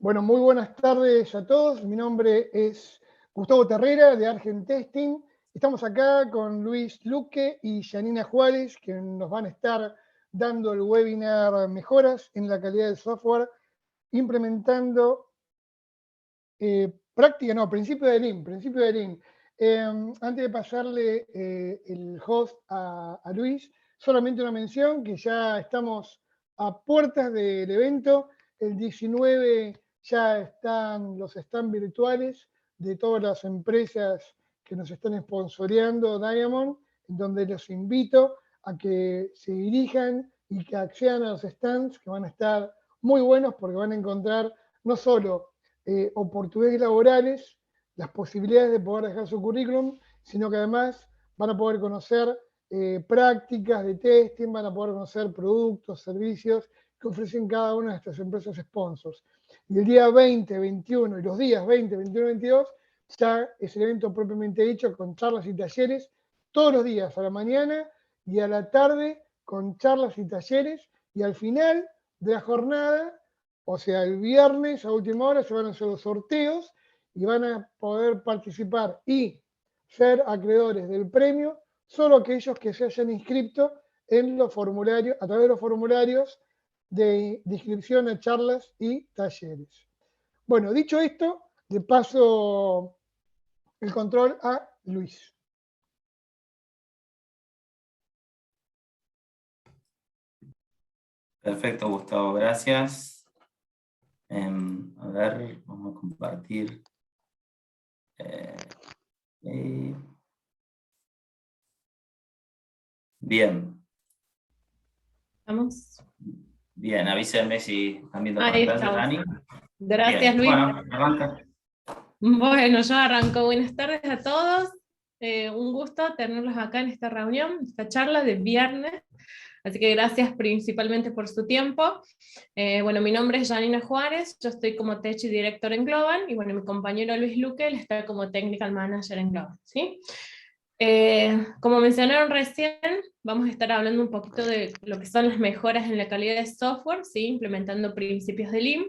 Bueno, muy buenas tardes a todos. Mi nombre es Gustavo Terrera de Argent Testing. Estamos acá con Luis Luque y Janina Juárez, que nos van a estar dando el webinar Mejoras en la calidad del software, implementando principio de Lean. Antes de pasarle el host a Luis, solamente una mención que ya estamos a puertas del evento. El 19 ya están los stands virtuales de todas las empresas que nos están sponsoreando Diamond, en donde los invito a que se dirijan y que accedan a los stands, que van a estar muy buenos porque van a encontrar no solo oportunidades laborales, las posibilidades de poder dejar su currículum, sino que además van a poder conocer prácticas de testing, van a poder conocer productos, servicios que ofrecen cada una de estas empresas sponsors. Y el día 20, 21 y los días 20, 21 y 22 ya es el evento propiamente dicho con charlas y talleres todos los días, a la mañana y a la tarde, con charlas y talleres, y al final de la jornada, o sea, el viernes a última hora, se van a hacer los sorteos y van a poder participar y ser acreedores del premio solo aquellos que se hayan inscrito en los formularios, a través de los formularios de inscripción a charlas y talleres. Bueno, dicho esto, le paso el control a Luis. Perfecto, Gustavo, gracias. A ver, vamos a compartir. Bien. ¿Vamos? Bien, avísenme si están viendo Ahí pantalla, estamos. Dani. Gracias, Bien. Luis. Bueno, arranca. Bueno, yo arranco. Buenas tardes a todos. Un gusto tenerlos acá en esta reunión, esta charla de viernes. Así que gracias principalmente por su tiempo. Bueno, mi nombre es Janina Juárez, yo estoy como Tech Director en Global, y bueno, mi compañero Luis Luque, él está como Technical Manager en Global, ¿sí? Como mencionaron recién, vamos a estar hablando un poquito de lo que son las mejoras en la calidad de software, ¿sí? Implementando principios de Lean.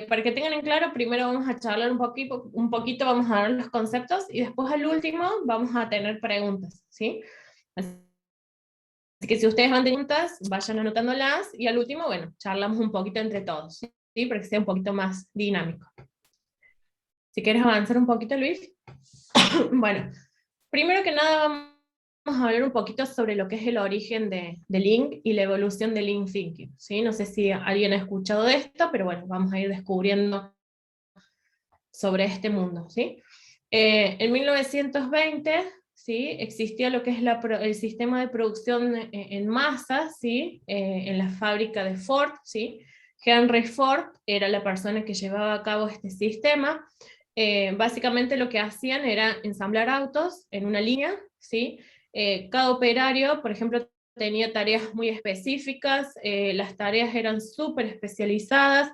Para que tengan en claro, primero vamos a charlar un poquito, vamos a dar los conceptos, y después al último vamos a tener preguntas, ¿sí? Así que si ustedes van teniendo preguntas, vayan anotándolas, y al último, bueno, charlamos un poquito entre todos, ¿sí? Para que sea un poquito más dinámico. Si quieres avanzar un poquito, Luis. Bueno, primero que nada vamos a hablar un poquito sobre lo que es el origen de Lean y la evolución de Lean Thinking, ¿sí? No sé si alguien ha escuchado de esto, pero bueno, vamos a ir descubriendo sobre este mundo, ¿sí? En 1920, ¿sí? Existía lo que es el sistema de producción en masa, ¿sí? En la fábrica de Ford, ¿sí? Henry Ford era la persona que llevaba a cabo este sistema. Básicamente lo que hacían era ensamblar autos en una línea, ¿sí? Cada operario, por ejemplo, tenía tareas muy específicas, las tareas eran súper especializadas,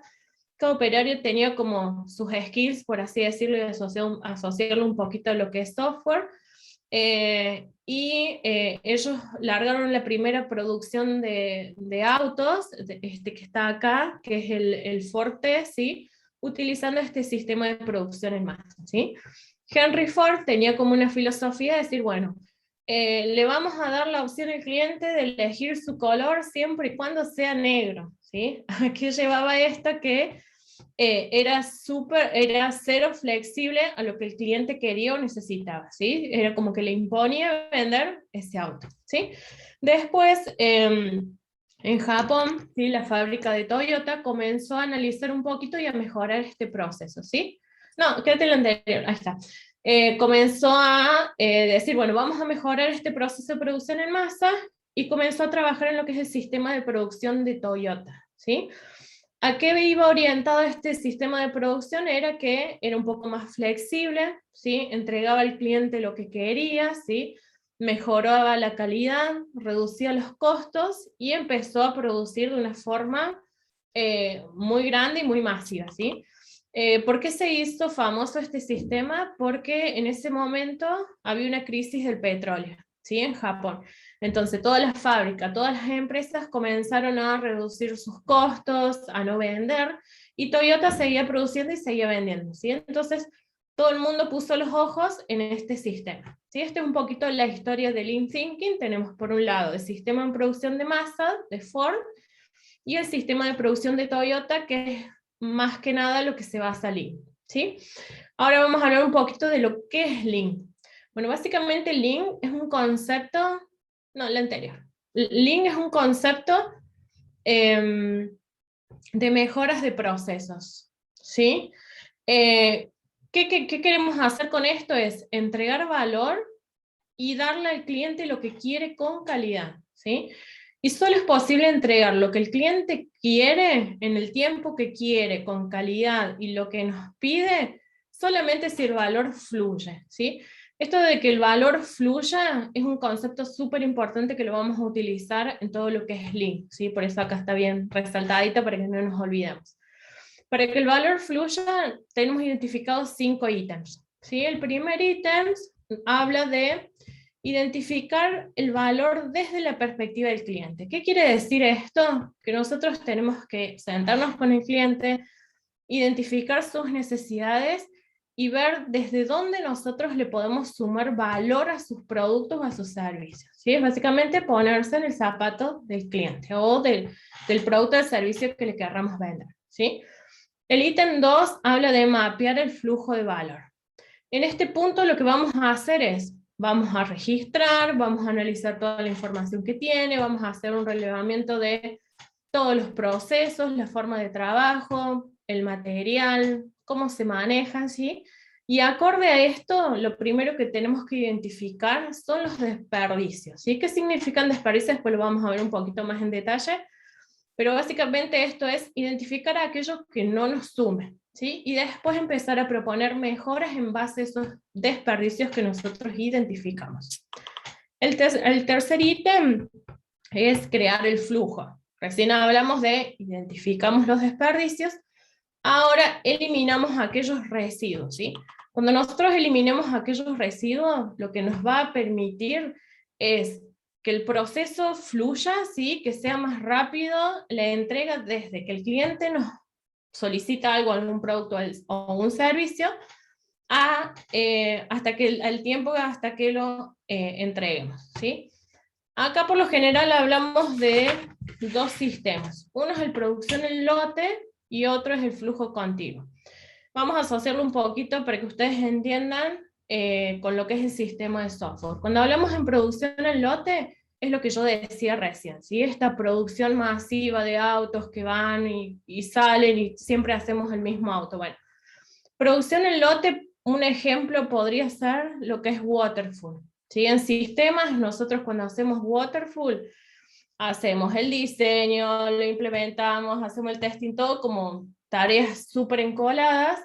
cada operario tenía como sus skills, por así decirlo, y asociarlo un poquito a lo que es software. Ellos largaron la primera producción de autos, que está acá, que es el Ford T, ¿sí? Utilizando este sistema de producción en masa, ¿sí? Henry Ford tenía como una filosofía de decir, bueno, le vamos a dar la opción al cliente de elegir su color siempre y cuando sea negro, ¿sí? ¿A qué llevaba esto? Que era cero flexible a lo que el cliente quería o necesitaba, ¿sí? Era como que le imponía vender ese auto, ¿sí? Después, en Japón, ¿sí? La fábrica de Toyota comenzó a analizar un poquito y a mejorar este proceso, ¿sí? No, quédate en lo anterior, ahí está. Comenzó a decir, bueno, vamos a mejorar este proceso de producción en masa, y comenzó a trabajar en lo que es el sistema de producción de Toyota, ¿sí? ¿A qué iba orientado este sistema de producción? Era que era un poco más flexible, ¿sí? Entregaba al cliente lo que quería, ¿sí? Mejoraba la calidad, reducía los costos y empezó a producir de una forma muy grande y muy masiva, ¿sí? ¿Por qué se hizo famoso este sistema? Porque en ese momento había una crisis del petróleo, ¿sí? En Japón. Entonces todas las fábricas, todas las empresas comenzaron a reducir sus costos, a no vender, y Toyota seguía produciendo y seguía vendiendo, ¿sí? Entonces todo el mundo puso los ojos en este sistema, ¿sí? Esta es un poquito la historia del Lean Thinking. Tenemos por un lado el sistema de producción de masa de Ford, y el sistema de producción de Toyota, que es más que nada lo que se basa Lean, ¿sí? Ahora vamos a hablar un poquito de lo que es Lean. Bueno, básicamente Lean es un concepto, no, la anterior. Lean es un concepto de mejoras de procesos, ¿sí? ¿Qué queremos hacer con esto? Es entregar valor y darle al cliente lo que quiere con calidad, ¿sí? Y solo es posible entregar lo que el cliente quiere en el tiempo que quiere, con calidad, y lo que nos pide, solamente si el valor fluye, ¿sí? Esto de que el valor fluya es un concepto súper importante que lo vamos a utilizar en todo lo que es Lean, ¿sí? Por eso acá está bien resaltadita para que no nos olvidemos. Para que el valor fluya, tenemos identificados 5 ítems, ¿sí? El primer ítem habla de identificar el valor desde la perspectiva del cliente. ¿Qué quiere decir esto? Que nosotros tenemos que sentarnos con el cliente, identificar sus necesidades y ver desde dónde nosotros le podemos sumar valor a sus productos o a sus servicios, ¿sí? Es básicamente ponerse en el zapato del cliente o del producto o servicio que le querramos vender, ¿sí? El ítem 2 habla de mapear el flujo de valor. En este punto lo que vamos a hacer es, vamos a registrar, vamos a analizar toda la información que tiene, vamos a hacer un relevamiento de todos los procesos, la forma de trabajo, el material, cómo se manejan, ¿sí? Y acorde a esto, lo primero que tenemos que identificar son los desperdicios, ¿sí? ¿Qué significan desperdicios? Pues lo vamos a ver un poquito más en detalle, pero básicamente esto es identificar a aquellos que no nos sumen, ¿sí? Y después empezar a proponer mejoras en base a esos desperdicios que nosotros identificamos. El tercer ítem es crear el flujo. Recién hablamos de identificamos los desperdicios, ahora eliminamos aquellos residuos, ¿sí? Cuando nosotros eliminemos aquellos residuos, lo que nos va a permitir es que el proceso fluya, ¿sí? Que sea más rápido la entrega desde que el cliente nos solicita algo, algún producto o un servicio, hasta que el tiempo hasta que lo entreguemos, ¿sí? Acá por lo general hablamos de dos sistemas. Uno es el producción en lote y otro es el flujo continuo. Vamos a asociarlo un poquito para que ustedes entiendan con lo que es el sistema de software. Cuando hablamos en producción en lote, es lo que yo decía recién, ¿sí? Esta producción masiva de autos que van y salen y siempre hacemos el mismo auto. Bueno, producción en lote, un ejemplo podría ser lo que es waterfall, ¿sí? En sistemas, nosotros cuando hacemos waterfall, hacemos el diseño, lo implementamos, hacemos el testing, todo como tareas súper encoladas,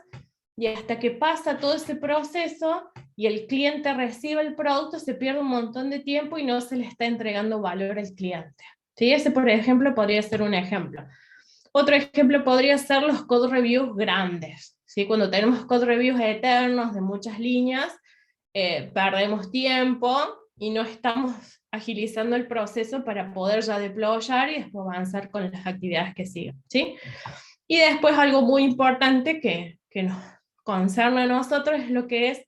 y hasta que pasa todo ese proceso y el cliente recibe el producto, se pierde un montón de tiempo y no se le está entregando valor al cliente, ¿sí? Ese, por ejemplo, podría ser un ejemplo. Otro ejemplo podría ser los code reviews grandes, ¿sí? Cuando tenemos code reviews eternos de muchas líneas, perdemos tiempo y no estamos agilizando el proceso para poder ya deployar y después avanzar con las actividades que siguen, ¿sí? Y después algo muy importante que nos concierne a nosotros es lo que es,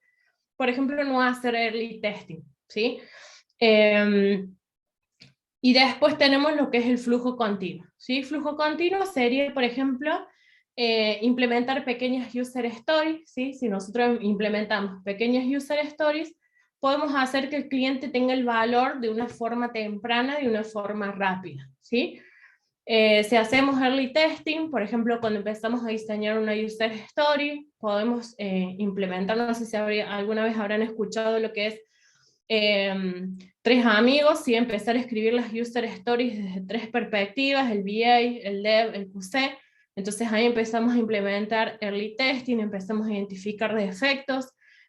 por ejemplo, no hacer early testing, ¿sí? Y después tenemos lo que es el flujo continuo, ¿sí? Flujo continuo sería, por ejemplo, implementar pequeñas user stories, ¿sí? Si nosotros implementamos pequeñas user stories, podemos hacer que el cliente tenga el valor de una forma temprana y de una forma rápida, ¿sí? Si hacemos early testing, por ejemplo, cuando empezamos a diseñar una user story, podemos implementar, no sé si alguna vez habrán escuchado lo que es 3 amigos, y empezar a escribir las user stories desde 3 perspectivas, el VA, el Dev, el QC. Entonces ahí empezamos a implementar early testing, empezamos a identificar defectos,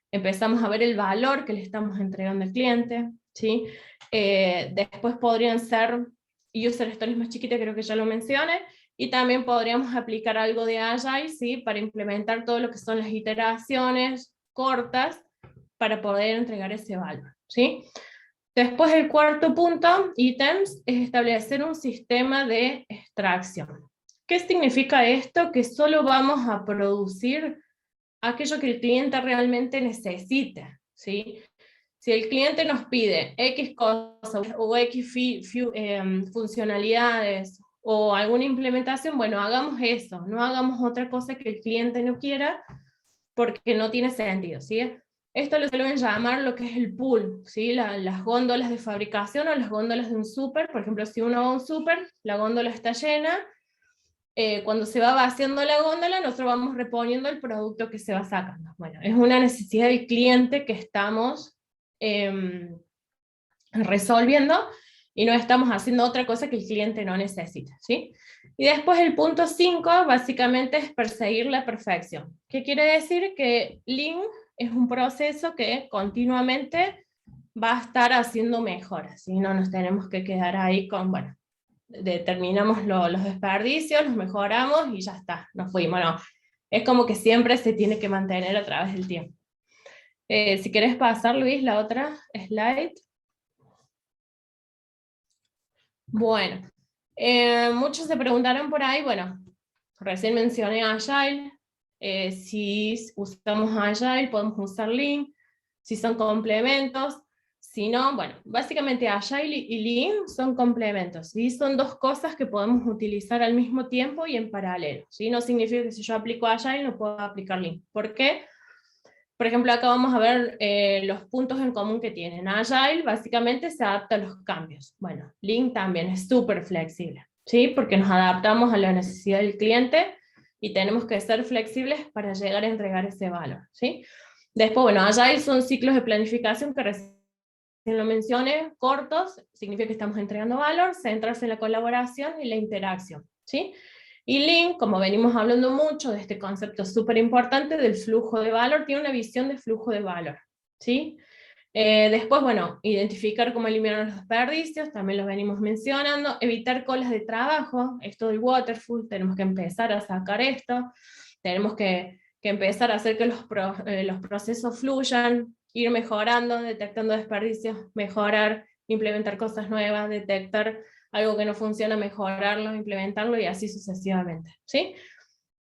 empezamos a ver el valor que le estamos entregando al cliente, ¿sí? Después podrían ser user stories más chiquitas, creo que ya lo mencioné, y también podríamos aplicar algo de Agile, ¿sí? Para implementar todo lo que son las iteraciones cortas para poder entregar ese valor, ¿sí? Después el cuarto punto, ítems, es establecer un sistema de extracción. ¿Qué significa esto? Que solo vamos a producir aquello que el cliente realmente necesite, ¿sí? Si el cliente nos pide X cosas o X funcionalidades o alguna implementación, bueno, hagamos eso, no hagamos otra cosa que el cliente no quiera porque no tiene sentido, ¿sí? Esto lo suelen llamar lo que es el pool, ¿sí? Las góndolas de fabricación o las góndolas de un súper. Por ejemplo, si uno va a un súper, la góndola está llena, cuando se va vaciando la góndola, nosotros vamos reponiendo el producto que se va sacando. Bueno, es una necesidad del cliente que estamos resolviendo y no estamos haciendo otra cosa que el cliente no necesita, ¿sí? Y después el punto 5 básicamente es perseguir la perfección. ¿Qué quiere decir? Que Lean es un proceso que continuamente va a estar haciendo mejoras, ¿sí? No nos tenemos que quedar ahí con, bueno, determinamos los desperdicios, los mejoramos y ya está, nos fuimos, no. Es como que siempre se tiene que mantener a través del tiempo. Si querés pasar, Luis, la otra slide. Bueno, muchos se preguntaron por ahí, bueno, recién mencioné Agile, si usamos Agile podemos usar Lean, si son complementos, si no, bueno, básicamente Agile y Lean son complementos, ¿sí? Son dos cosas que podemos utilizar al mismo tiempo y en paralelo, ¿sí? No significa que si yo aplico Agile no puedo aplicar Lean. ¿Por qué? Por ejemplo, acá vamos a ver los puntos en común que tienen. Agile básicamente se adapta a los cambios. Bueno, Lean también es súper flexible, ¿sí? Porque nos adaptamos a la necesidad del cliente y tenemos que ser flexibles para llegar a entregar ese valor, ¿sí? Después, bueno, Agile son ciclos de planificación que recién lo mencioné, cortos, significa que estamos entregando valor, centrarse en la colaboración y la interacción, ¿sí? Y Lean, como venimos hablando mucho de este concepto súper importante del flujo de valor, tiene una visión de flujo de valor, ¿sí? Después, bueno, identificar cómo eliminar los desperdicios, también los venimos mencionando, evitar colas de trabajo, esto del waterfall, tenemos que empezar a sacar esto, tenemos que empezar a hacer que los procesos fluyan, ir mejorando, detectando desperdicios, mejorar, implementar cosas nuevas, detectar algo que no funciona, mejorarlo, implementarlo y así sucesivamente, ¿sí?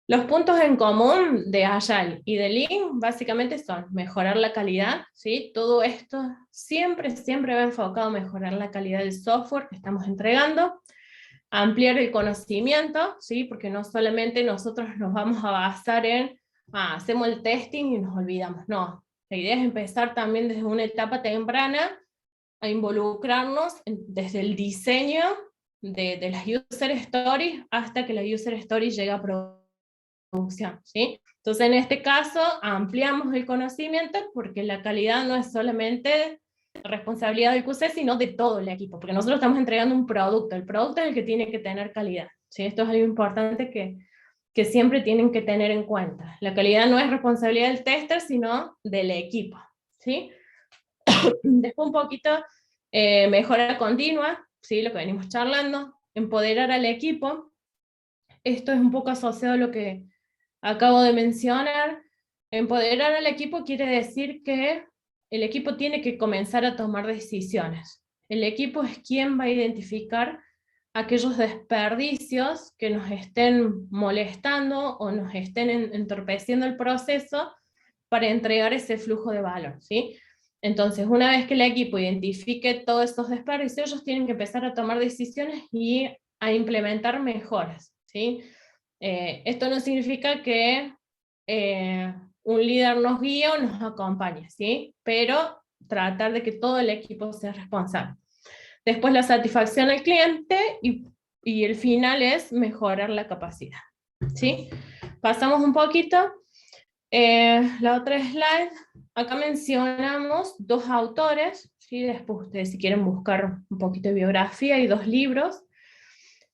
Los puntos en común de Agile y de Lean básicamente son mejorar la calidad, ¿sí? Todo esto siempre va enfocado a mejorar la calidad del software que estamos entregando, ampliar el conocimiento, ¿sí? Porque no solamente nosotros nos vamos a basar en, hacemos el testing y nos olvidamos, no. La idea es empezar también desde una etapa temprana a involucrarnos desde el diseño de las user stories hasta que la user story llega a producción, ¿sí? Entonces en este caso ampliamos el conocimiento porque la calidad no es solamente responsabilidad del QC, sino de todo el equipo, porque nosotros estamos entregando un producto, el producto es el que tiene que tener calidad, ¿sí? Esto es algo importante que siempre tienen que tener en cuenta. La calidad no es responsabilidad del tester, sino del equipo, ¿sí? Después un poquito mejora continua, ¿sí? Lo que venimos charlando, empoderar al equipo. Esto es un poco asociado a lo que acabo de mencionar. Empoderar al equipo quiere decir que el equipo tiene que comenzar a tomar decisiones. El equipo es quien va a identificar aquellos desperdicios que nos estén molestando o nos estén entorpeciendo el proceso para entregar ese flujo de valor, ¿sí? Entonces, una vez que el equipo identifique todos estos desperdicios, ellos tienen que empezar a tomar decisiones y a implementar mejoras, ¿sí? Esto no significa que un líder nos guíe o nos acompañe, ¿sí? Pero tratar de que todo el equipo sea responsable. Después la satisfacción al cliente y el final es mejorar la capacidad, ¿sí? Pasamos un poquito. La otra slide, acá mencionamos dos autores, ¿sí? Después ustedes si quieren buscar un poquito de biografía, hay dos libros.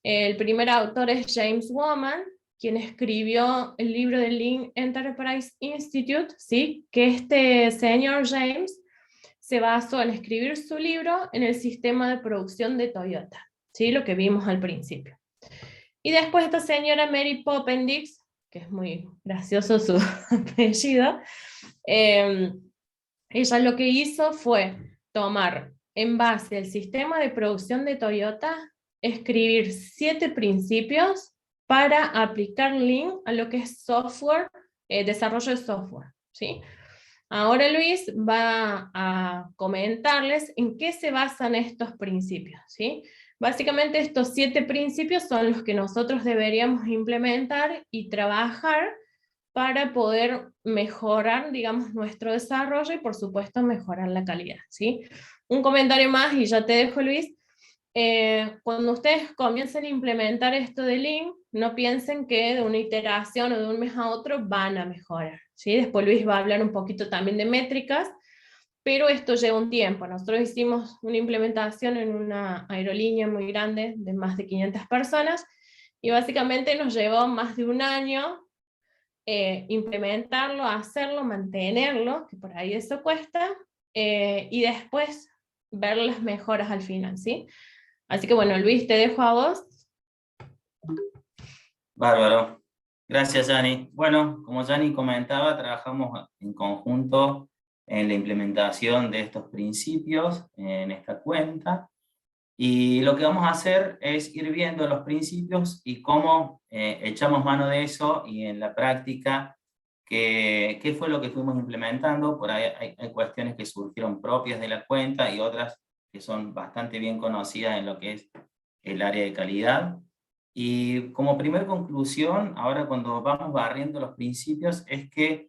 El primer autor es James Woman, quien escribió el libro de Lean Enterprise Institute, ¿sí? Que este señor James se basó en escribir su libro en el sistema de producción de Toyota, ¿sí? Lo que vimos al principio. Y después esta señora Mary Poppendix, que es muy gracioso su apellido, ella lo que hizo fue tomar en base al sistema de producción de Toyota, escribir 7 principios para aplicar Lean a lo que es software, desarrollo de software, ¿sí? Ahora Luis va a comentarles en qué se basan estos principios, ¿sí? Básicamente estos 7 principios son los que nosotros deberíamos implementar y trabajar para poder mejorar, digamos, nuestro desarrollo y por supuesto mejorar la calidad, ¿sí? Un comentario más y ya te dejo, Luis. Cuando ustedes comiencen a implementar esto de Lean, no piensen que de una iteración o de un mes a otro van a mejorar, ¿sí? Después Luis va a hablar un poquito también de métricas, pero esto lleva un tiempo. Nosotros hicimos una implementación en una aerolínea muy grande de más de 500 personas y básicamente nos llevó más de un año implementarlo, hacerlo, mantenerlo, que por ahí eso cuesta, y después ver las mejoras al final, ¿sí? Así que bueno, Luis, te dejo a vos. Bárbaro. Gracias, Yani. Bueno, como Yani comentaba, trabajamos en conjunto en la implementación de estos principios en esta cuenta. Y lo que vamos a hacer es ir viendo los principios y cómo echamos mano de eso y en la práctica qué fue lo que fuimos implementando. Por ahí hay cuestiones que surgieron propias de la cuenta y otras que son bastante bien conocidas en lo que es el área de calidad. Y como primer conclusión, ahora cuando vamos barriendo los principios, es que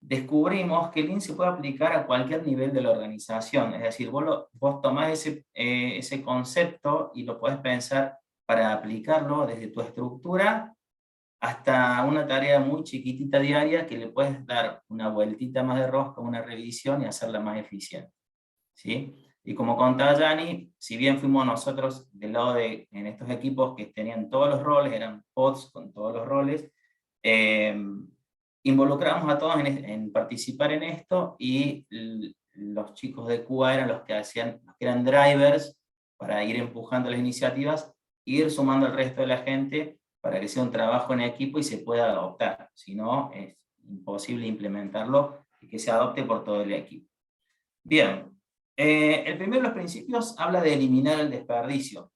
descubrimos que el Lean se puede aplicar a cualquier nivel de la organización. Es decir, vos tomás ese concepto y lo podés pensar para aplicarlo desde tu estructura hasta una tarea muy chiquitita diaria que le puedes dar una vueltita más de rosca, una revisión y hacerla más eficiente, ¿sí? Y como contaba Yani, si bien fuimos nosotros del lado en estos equipos que tenían todos los roles, eran pods con todos los roles, involucramos a todos en participar en esto y los chicos de Cuba eran los que eran drivers para ir empujando las iniciativas e ir sumando al resto de la gente para que sea un trabajo en equipo y se pueda adoptar. Si no, es imposible implementarlo y que se adopte por todo el equipo. Bien, el primero de los principios habla de eliminar el desperdicio.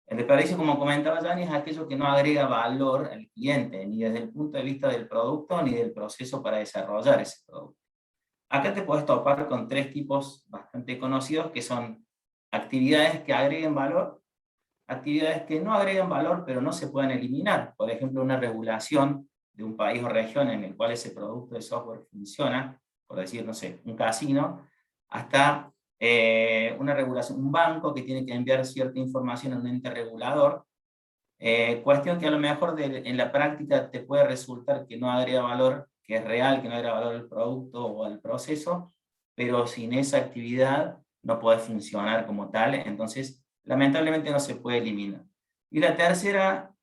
El desperdicio, como comentaba Yani, es aquello que no agrega valor al cliente, ni desde el punto de vista del producto, ni del proceso para desarrollar ese producto. Acá te puedes topar con 3 tipos bastante conocidos, que son actividades que agreguen valor, actividades que no agregan valor, pero no se pueden eliminar. Por ejemplo, una regulación de un país o región en el cual ese producto de software funciona, por decir, no sé, un casino, hasta una regulación, un banco que tiene que enviar cierta información a un ente regulador, cuestión que a lo mejor en la práctica te puede resultar que no agrega valor, que es real, que no agrega valor al producto o al proceso, pero sin esa actividad no puede funcionar como tal, entonces lamentablemente no se puede eliminar. Y la tercera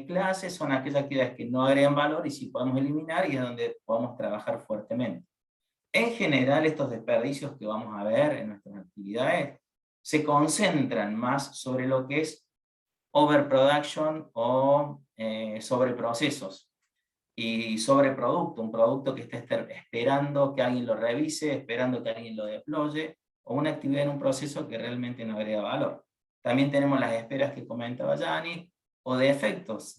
clase son aquellas actividades que no agregan valor y sí podemos eliminar y es donde podemos trabajar fuertemente. En general, estos desperdicios que vamos a ver en nuestras actividades se concentran más sobre lo que es overproduction o sobreprocesos y sobreproducto, un producto que está esperando que alguien lo revise, esperando que alguien lo deploye, o una actividad en un proceso que realmente no agrega valor. También tenemos las esperas que comentaba Yani, o defectos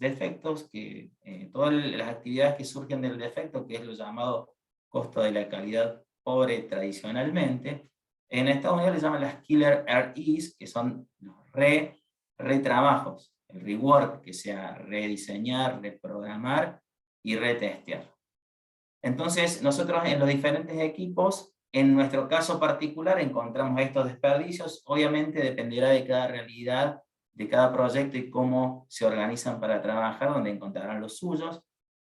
que todas las actividades que surgen del defecto, que es lo llamado costo de la calidad pobre tradicionalmente, en Estados Unidos le llaman las killer REs, que son los retrabajos, el rework, que sea rediseñar, reprogramar y retestear. Entonces, nosotros en los diferentes equipos, en nuestro caso particular, encontramos estos desperdicios. Obviamente dependerá de cada realidad, de cada proyecto y cómo se organizan para trabajar, donde encontrarán los suyos.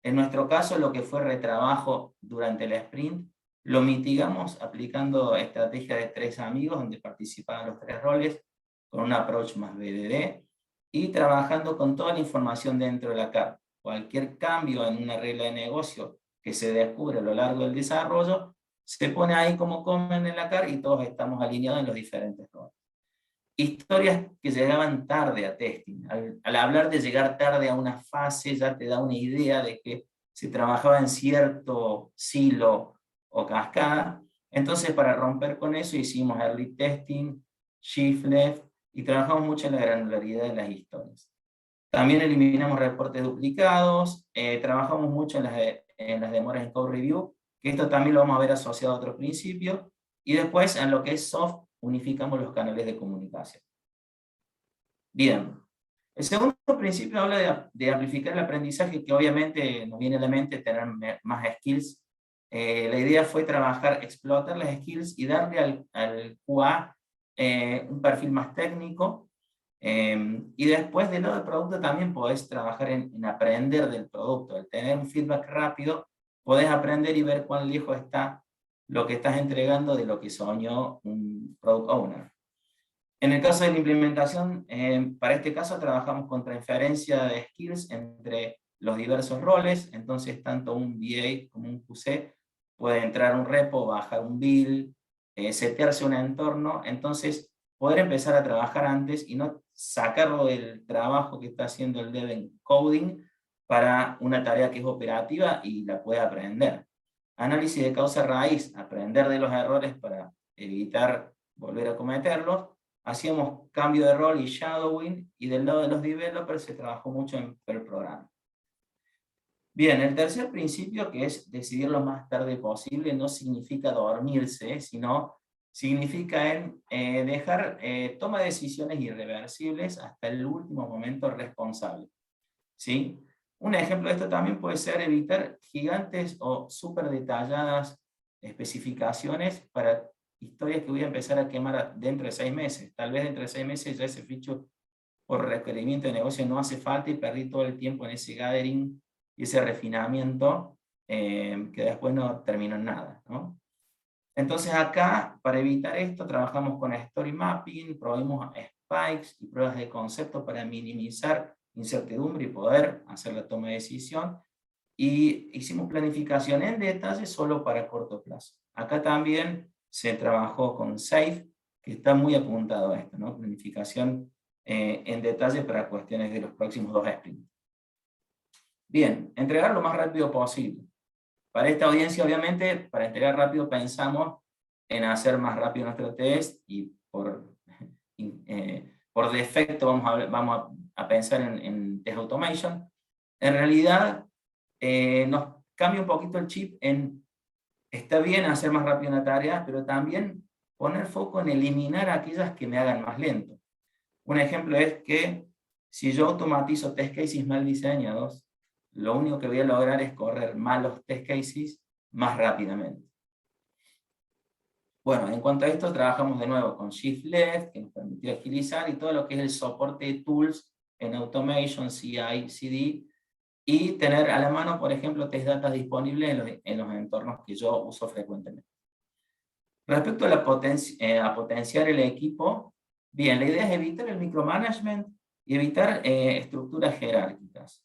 En nuestro caso, lo que fue retrabajo durante el sprint, lo mitigamos aplicando estrategia de 3 amigos, donde participaban los 3 roles, con un approach más BDD, y trabajando con toda la información dentro de la carta. Cualquier cambio en una regla de negocio que se descubre a lo largo del desarrollo, se pone ahí como comen en la carta y todos estamos alineados en los diferentes roles. Historias que llegaban tarde a testing. Al hablar de llegar tarde a una fase, ya te da una idea de que se trabajaba en cierto silo o cascada. Entonces, para romper con eso, hicimos early testing, shift left, y trabajamos mucho en la granularidad de las historias. También eliminamos reportes duplicados, trabajamos mucho en las demoras en code review, que esto también lo vamos a ver asociado a otro principio, y después en lo que es soft, unificamos los canales de comunicación. Bien, el segundo principio habla de amplificar el aprendizaje, que obviamente nos viene a la mente tener más skills. La idea fue trabajar, explotar las skills y darle al QA un perfil más técnico, y después del lado del producto también podés trabajar en aprender del producto. Al tener un feedback rápido, podés aprender y ver cuán lejos está lo que estás entregando de lo que soñó un product owner. En el caso de la implementación, para este caso trabajamos con transferencia de skills entre los diversos roles, entonces tanto un BA como un QC puede entrar a un repo, bajar un build, setearse un entorno, entonces poder empezar a trabajar antes y no sacarlo del trabajo que está haciendo el dev en coding para una tarea que es operativa y la puede aprender. Análisis de causa raíz, aprender de los errores para evitar volver a cometerlos. Hacíamos cambio de rol y shadowing, y del lado de los developers se trabajó mucho en per programa. Bien, el tercer principio, que es decidir lo más tarde posible, no significa dormirse, sino significa dejar toma de decisiones irreversibles hasta el último momento responsable. ¿Sí? Un ejemplo de esto también puede ser evitar gigantes o súper detalladas especificaciones para historias que voy a empezar a quemar dentro de 6 meses. Tal vez dentro de 6 meses ya ese feature por requerimiento de negocio no hace falta y perdí todo el tiempo en ese gathering y ese refinamiento que después no terminó en nada, ¿no? Entonces acá, para evitar esto, trabajamos con story mapping, probamos spikes y pruebas de concepto para minimizar incertidumbre y poder hacer la toma de decisión. Y hicimos planificación en detalle solo para corto plazo. Acá también se trabajó con SAFe, que está muy apuntado a esto, ¿no? Planificación en detalle para cuestiones de los próximos 2 sprints. Bien, entregar lo más rápido posible. Para esta audiencia, obviamente, para entregar rápido pensamos en hacer más rápido nuestro test, y por defecto vamos a pensar en test automation. En realidad, nos cambia un poquito el chip en, está bien hacer más rápido una tarea, pero también poner foco en eliminar aquellas que me hagan más lento. Un ejemplo es que si yo automatizo test cases mal diseñados, lo único que voy a lograr es correr malos test cases más rápidamente. Bueno, en cuanto a esto, trabajamos de nuevo con Shift Left, que nos permitió agilizar, y todo lo que es el soporte de tools en Automation, CI, CD, y tener a la mano, por ejemplo, test data disponibles en los entornos que yo uso frecuentemente. Respecto a potenciar el equipo, bien, la idea es evitar el micromanagement y evitar estructuras jerárquicas.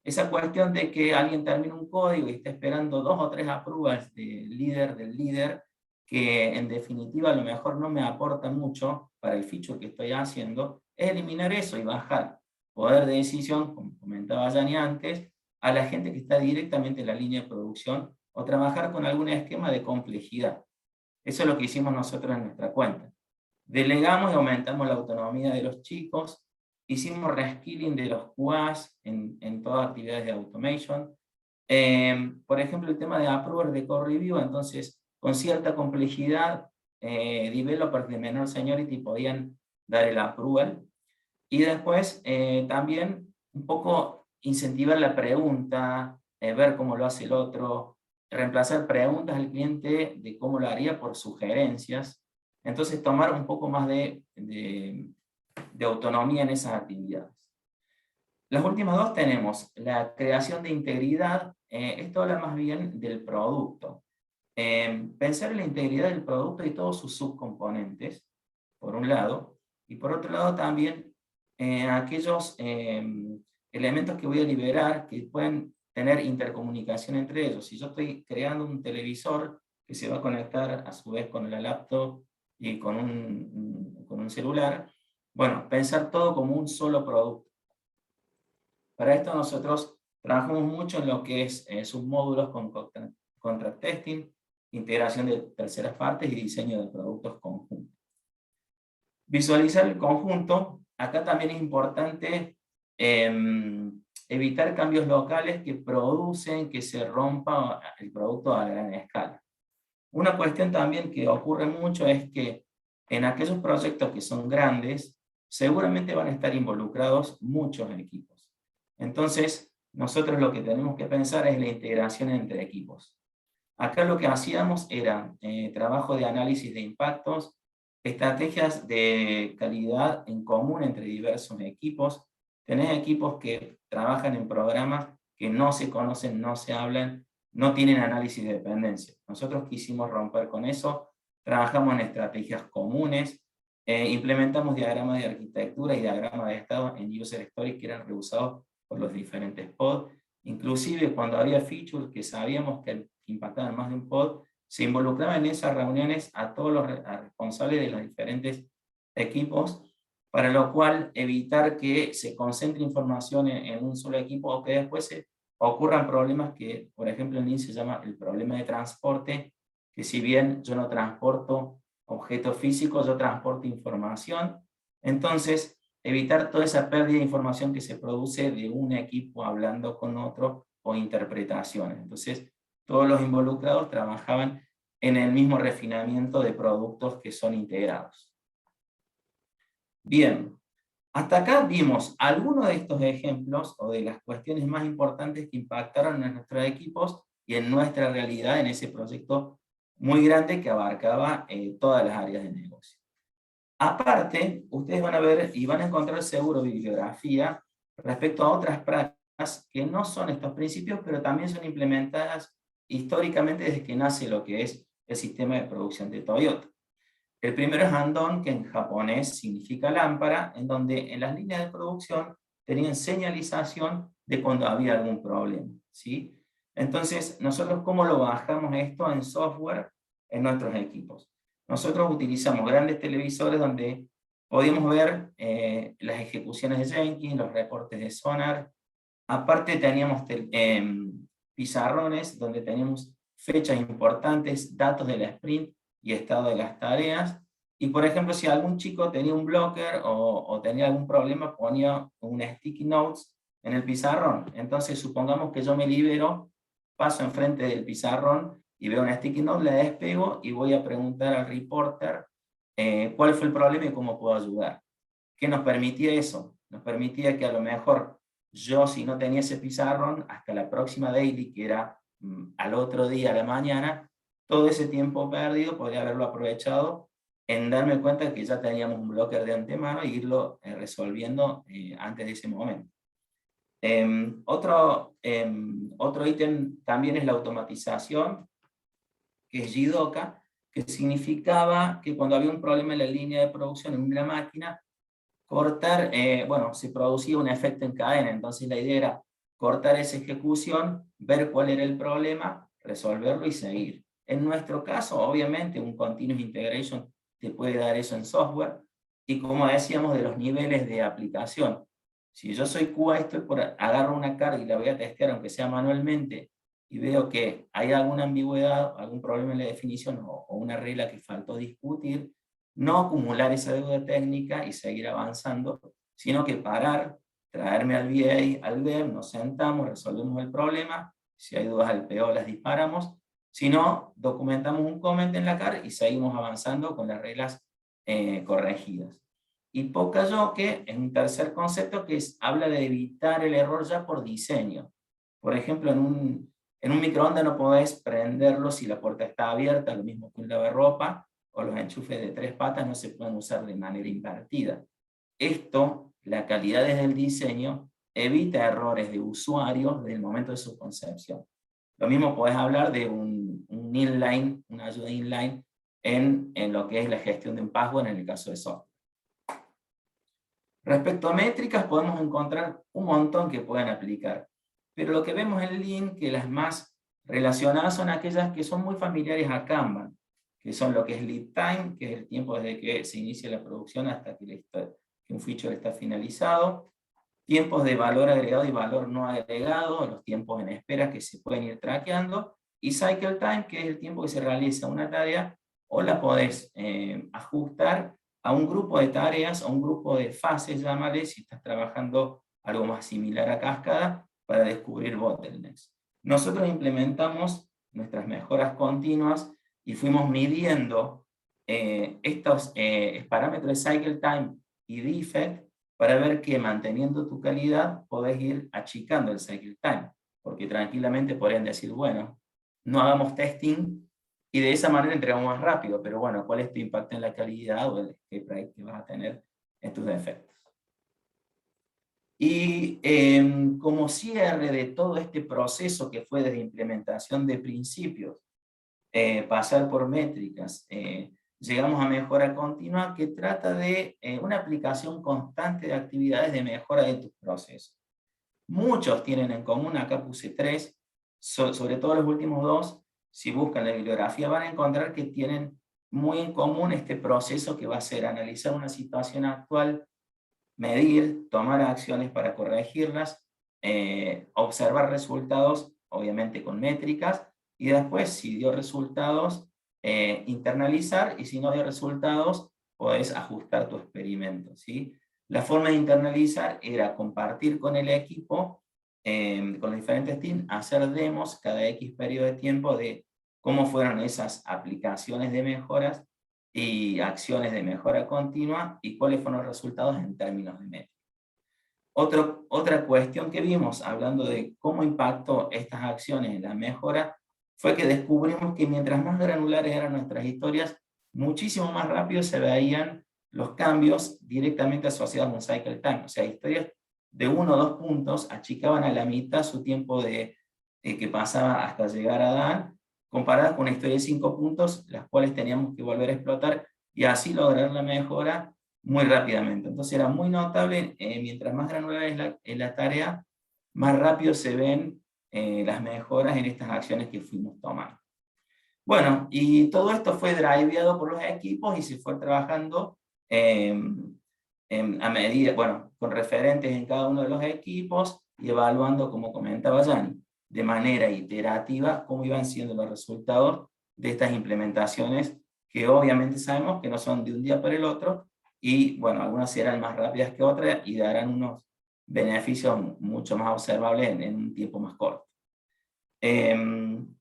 Esa cuestión de que alguien termine un código y esté esperando 2 o 3 approvals del líder, que en definitiva a lo mejor no me aporta mucho para el feature que estoy haciendo, es eliminar eso y bajar poder de decisión, como comentaba Yanni antes, a la gente que está directamente en la línea de producción, o trabajar con algún esquema de complejidad. Eso es lo que hicimos nosotros en nuestra cuenta. Delegamos y aumentamos la autonomía de los chicos, hicimos reskilling de los QAs en todas actividades de automation. Por ejemplo, el tema de approver de code review, entonces, con cierta complejidad, developers de menor seniority podían dar el approval. Y después, también, un poco incentivar la pregunta, ver cómo lo hace el otro, reemplazar preguntas al cliente de cómo lo haría por sugerencias. Entonces, tomar un poco más de autonomía en esas actividades. Las últimas 2 tenemos la creación de integridad. Esto habla más bien del producto. Pensar en la integridad del producto y todos sus subcomponentes, por un lado, y por otro lado también aquellos elementos que voy a liberar que pueden tener intercomunicación entre ellos. Si yo estoy creando un televisor que se va a conectar a su vez con la laptop y con un celular, bueno, pensar todo como un solo producto. Para esto nosotros trabajamos mucho en lo que es submódulos con contract testing, integración de terceras partes y diseño de productos conjuntos. Visualizar el conjunto. Acá también es importante evitar cambios locales que producen que se rompa el producto a gran escala. Una cuestión también que ocurre mucho es que en aquellos proyectos que son grandes, seguramente van a estar involucrados muchos equipos. Entonces, nosotros lo que tenemos que pensar es la integración entre equipos. Acá lo que hacíamos era trabajo de análisis de impactos, estrategias de calidad en común entre diversos equipos. Tenés equipos que trabajan en programas que no se conocen, no se hablan, no tienen análisis de dependencia. Nosotros quisimos romper con eso, trabajamos en estrategias comunes, implementamos diagramas de arquitectura y diagramas de estado en user stories que eran reusados por los diferentes pods. Inclusive cuando había features que sabíamos que impactaban más de un pod, se involucraban en esas reuniones a todos los responsables de los diferentes equipos, para lo cual evitar que se concentre información en un solo equipo o que después se ocurran problemas que, por ejemplo, en Lean se llama el problema de transporte, que si bien yo no transporto objetos físicos, yo transporto información. Entonces, evitar toda esa pérdida de información que se produce de un equipo hablando con otro o interpretaciones. Entonces, todos los involucrados trabajaban en el mismo refinamiento de productos que son integrados. Bien, hasta acá vimos algunos de estos ejemplos o de las cuestiones más importantes que impactaron en nuestros equipos y en nuestra realidad en ese proyecto muy grande que abarcaba todas las áreas de negocio. Aparte, ustedes van a ver y van a encontrar seguro bibliografía respecto a otras prácticas que no son estos principios, pero también son implementadas históricamente desde que nace lo que es el sistema de producción de Toyota. El primero es Andon, que en japonés significa lámpara, en donde en las líneas de producción tenían señalización de cuando había algún problema, ¿sí? Entonces, nosotros ¿cómo lo bajamos esto en software en nuestros equipos? Nosotros utilizamos grandes televisores donde podíamos ver las ejecuciones de Jenkins, los reportes de Sonar. Aparte teníamos pizarrones donde teníamos fechas importantes, datos de la sprint y estado de las tareas. Y por ejemplo, si algún chico tenía un blocker o tenía algún problema, ponía un sticky notes en el pizarrón. Entonces supongamos que yo me libero, paso enfrente del pizarrón y veo una sticky note, la despego y voy a preguntar al reporter cuál fue el problema y cómo puedo ayudar. ¿Qué nos permitía eso? Nos permitía que a lo mejor yo, si no tenía ese pizarrón, hasta la próxima daily, que era al otro día, a la mañana, todo ese tiempo perdido podría haberlo aprovechado en darme cuenta que ya teníamos un blocker de antemano e irlo resolviendo antes de ese momento. Otro ítem también es la automatización, que es Jidoka, que significaba que cuando había un problema en la línea de producción en una máquina, cortar, bueno, se producía un efecto en cadena, entonces la idea era cortar esa ejecución, ver cuál era el problema, resolverlo y seguir. En nuestro caso, obviamente, un continuous integration te puede dar eso en software, y como decíamos de los niveles de aplicación, si yo soy QA, agarro una carga y la voy a testear, aunque sea manualmente, y veo que hay alguna ambigüedad, algún problema en la definición o una regla que faltó discutir, no acumular esa deuda técnica y seguir avanzando, sino que parar, traerme al VA, al dev, nos sentamos, resolvemos el problema, si hay dudas al PO las disparamos, si no, documentamos un comment en la CAR y seguimos avanzando con las reglas corregidas. Y Pokayoke es un tercer concepto que habla de evitar el error ya por diseño. Por ejemplo, en un microondas no podés prenderlo si la puerta está abierta, lo mismo que un lavarropa, o los enchufes de 3 patas no se pueden usar de manera invertida. Esto, la calidad desde el diseño, evita errores de usuarios desde el momento de su concepción. Lo mismo podés hablar de un inline, una ayuda inline, en lo que es la gestión de un password en el caso de software. Respecto a métricas, podemos encontrar un montón que pueden aplicar. Pero lo que vemos en Lean, que las más relacionadas son aquellas que son muy familiares a Kanban, que son lo que es lead time, que es el tiempo desde que se inicia la producción hasta que un feature está finalizado, tiempos de valor agregado y valor no agregado, los tiempos en espera que se pueden ir traqueando, y cycle time, que es el tiempo que se realiza una tarea, o la podés ajustar a un grupo de tareas, a un grupo de fases, llámale, si estás trabajando algo más similar a cascada, para descubrir bottlenecks. Nosotros implementamos nuestras mejoras continuas y fuimos midiendo estos parámetros de cycle time y defect para ver que manteniendo tu calidad podés ir achicando el cycle time, porque tranquilamente podrían decir, bueno, no hagamos testing y de esa manera entregamos más rápido, pero bueno, ¿cuál es tu impacto en la calidad o el escape rate que vas a tener en tus defectos? Y como cierre de todo este proceso que fue desde implementación de principios, pasar por métricas, llegamos a mejora continua que trata de una aplicación constante de actividades de mejora de tus procesos. Muchos tienen en común, acá puse 3, sobre todo los últimos 2, si buscan la bibliografía van a encontrar que tienen muy en común este proceso que va a ser analizar una situación actual, medir, tomar acciones para corregirlas, observar resultados, obviamente con métricas, y después, si dio resultados, internalizar, y si no dio resultados, podés ajustar tu experimento, ¿sí? La forma de internalizar era compartir con el equipo, con los diferentes teams, hacer demos cada X periodo de tiempo de cómo fueron esas aplicaciones de mejoras y acciones de mejora continua y cuáles fueron los resultados en términos de métrica. Otra cuestión que vimos, hablando de cómo impactó estas acciones en la mejora, fue que descubrimos que mientras más granulares eran nuestras historias, muchísimo más rápido se veían los cambios directamente asociados a un cycle time. O sea, historias de 1 o 2 puntos achicaban a la mitad su tiempo que pasaba hasta llegar a Dan, comparadas con una historia de 5 puntos, las cuales teníamos que volver a explotar, y así lograr la mejora muy rápidamente. Entonces era muy notable, mientras más granular es la tarea, más rápido se ven las mejoras en estas acciones que fuimos tomando. Bueno, y todo esto fue driveado por los equipos y se fue trabajando a medida, bueno, con referentes en cada uno de los equipos y evaluando, como comentaba Yanni, de manera iterativa cómo iban siendo los resultados de estas implementaciones que obviamente sabemos que no son de un día para el otro y bueno, algunas serán más rápidas que otras y darán unos beneficios mucho más observables en un tiempo más corto.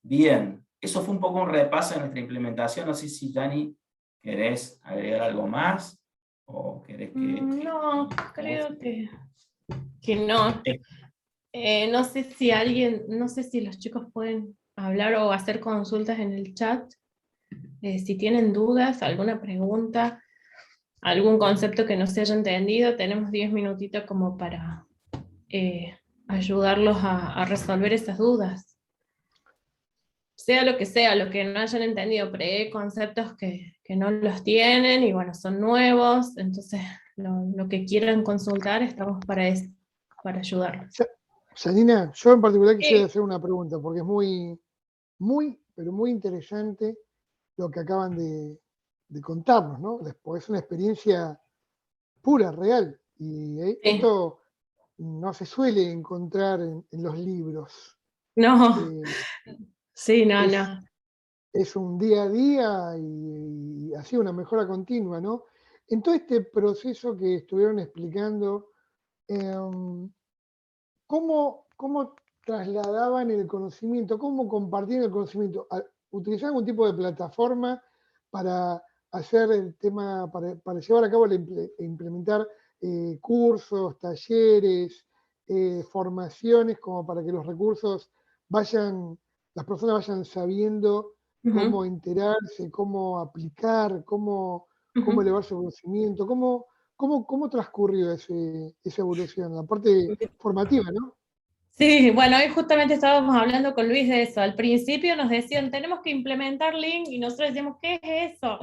Bien, eso fue un poco un repaso de nuestra implementación. No sé si Yanni querés agregar algo más o querés que... No, creo que no. No sé si no sé si los chicos pueden hablar o hacer consultas en el chat. Si tienen dudas, alguna pregunta, algún concepto que no se haya entendido, tenemos 10 minutitos como para ayudarlos a resolver esas dudas. Sea lo que no hayan entendido, pero hay conceptos que no los tienen y bueno, son nuevos, entonces lo que quieran consultar, estamos para eso, para ayudarlos. Janina, yo en particular quisiera hacer una pregunta, porque es pero muy interesante lo que acaban de contarnos, ¿no? Es una experiencia pura, real, y esto no se suele encontrar en los libros. No, sí, no. Es un día a día y así una mejora continua, ¿no? En todo este proceso que estuvieron explicando, ¿cómo trasladaban el conocimiento? ¿Cómo compartían el conocimiento? ¿Utilizaban algún tipo de plataforma para hacer el tema, para llevar a cabo e implementar cursos, talleres, formaciones, como para que los recursos las personas vayan sabiendo cómo enterarse, cómo aplicar, cómo elevar su conocimiento? ¿Cómo transcurrió esa evolución? La parte formativa, ¿no? Sí, bueno, hoy justamente estábamos hablando con Luis de eso. Al principio nos decían, tenemos que implementar Lean, y nosotros decíamos, ¿qué es eso?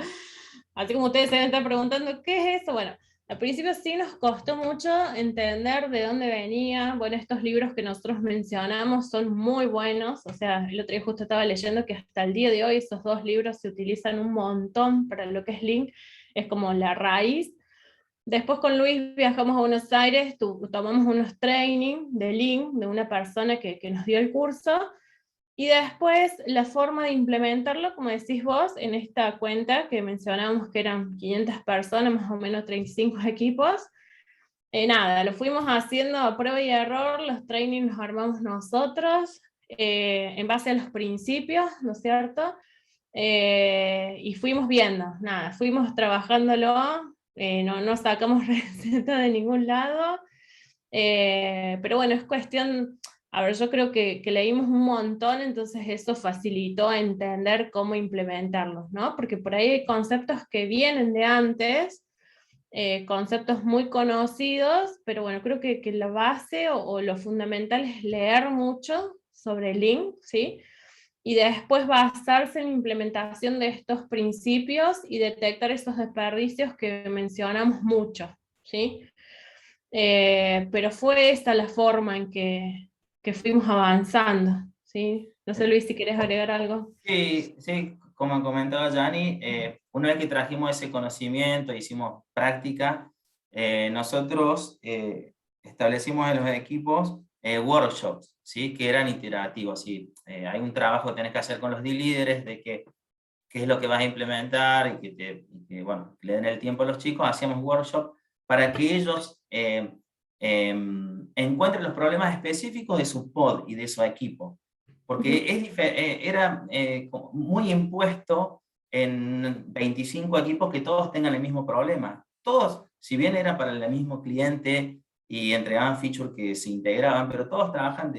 Así como ustedes se deben estar preguntando, ¿qué es eso? Bueno, al principio sí nos costó mucho entender de dónde venía. Bueno, estos libros que nosotros mencionamos son muy buenos, o sea, el otro día justo estaba leyendo que hasta el día de hoy esos 2 libros se utilizan un montón para lo que es Lean, es como la raíz. Después con Luis viajamos a Buenos Aires, tomamos unos training de Lean, de una persona que nos dio el curso, Y después la forma de implementarlo, como decís vos, en esta cuenta que mencionamos que eran 500 personas, más o menos 35 equipos, nada, lo fuimos haciendo a prueba y error, los trainings los armamos nosotros, en base a los principios, ¿no es cierto? Y fuimos viendo, nada, fuimos trabajándolo, no sacamos receta de ningún lado, pero bueno, es cuestión, a ver, yo creo que leímos un montón, entonces eso facilitó entender cómo implementarlos, ¿no? Porque por ahí hay conceptos que vienen de antes, conceptos muy conocidos, pero bueno, creo que la base o lo fundamental es leer mucho sobre Lean, ¿sí? Y después basarse en la implementación de estos principios y detectar esos desperdicios que mencionamos mucho, ¿sí? Pero fue esta la forma en que fuimos avanzando, ¿sí? No sé, Luis, si querés agregar algo. Sí, sí, como comentaba Yanni, una vez que trajimos ese conocimiento, hicimos práctica, nosotros establecimos en los equipos workshops, ¿sí? Que eran iterativos. ¿Sí? Hay un trabajo que tenés que hacer con los líderes de qué es lo que vas a implementar y que, bueno, le den el tiempo a los chicos. Hacíamos workshops para que ellos encuentren los problemas específicos de su pod y de su equipo. Porque era muy impuesto en 25 equipos que todos tengan el mismo problema. Todos, si bien era para el mismo cliente y entregaban features que se integraban, pero todos trabajan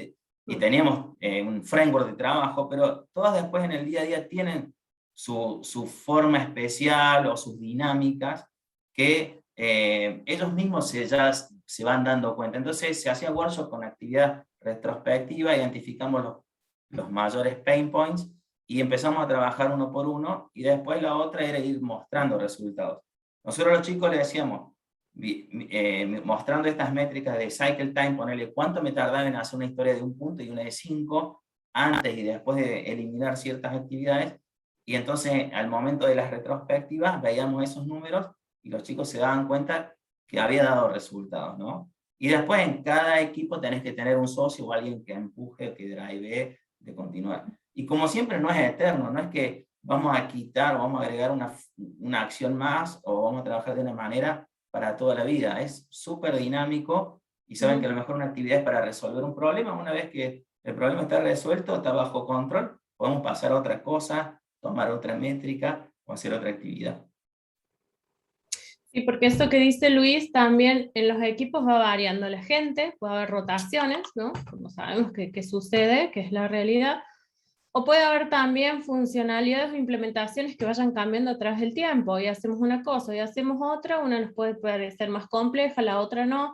y teníamos un framework de trabajo, pero todos después en el día a día tienen su forma especial o sus dinámicas que ellos mismos ya se van dando cuenta. Entonces se hacía workshop con actividad retrospectiva, identificamos los mayores pain points y empezamos a trabajar uno por uno, y después la otra era ir mostrando resultados. Nosotros los chicos le decíamos, mostrando estas métricas de cycle time, ponerle cuánto me tardaba en hacer una historia de un punto y una de 5, antes y después de eliminar ciertas actividades, y entonces al momento de las retrospectivas veíamos esos números y los chicos se daban cuenta que había dado resultados, ¿no? Y después en cada equipo tenés que tener un socio o alguien que empuje o que drive de continuar. Y como siempre no es eterno, no es que vamos a quitar o vamos a agregar una acción más o vamos a trabajar de una manera para toda la vida. Es súper dinámico y saben que a lo mejor una actividad es para resolver un problema. Una vez que el problema está resuelto, está bajo control, podemos pasar a otra cosa, tomar otra métrica o hacer otra actividad. Sí, porque esto que dice Luis, también en los equipos va variando la gente, puede haber rotaciones, ¿no? Como sabemos que sucede, que es la realidad, o puede haber también funcionalidades o implementaciones que vayan cambiando a través del tiempo, y hacemos una cosa y hacemos otra, una nos puede parecer más compleja, la otra no.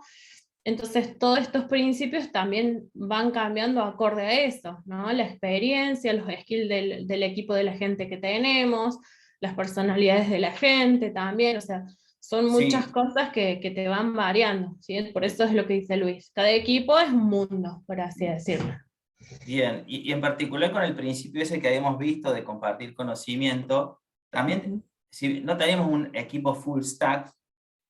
Entonces, todos estos principios también van cambiando acorde a eso, ¿no? La experiencia, los skills del equipo de la gente que tenemos, las personalidades de la gente también, o sea, son muchas Sí, cosas que te van variando, ¿sí? Por eso es lo que dice Luis. Cada equipo es un mundo, por así decirlo. bien. Y en particular con el principio ese que habíamos visto de compartir conocimiento, también, si no tenemos un equipo full stack,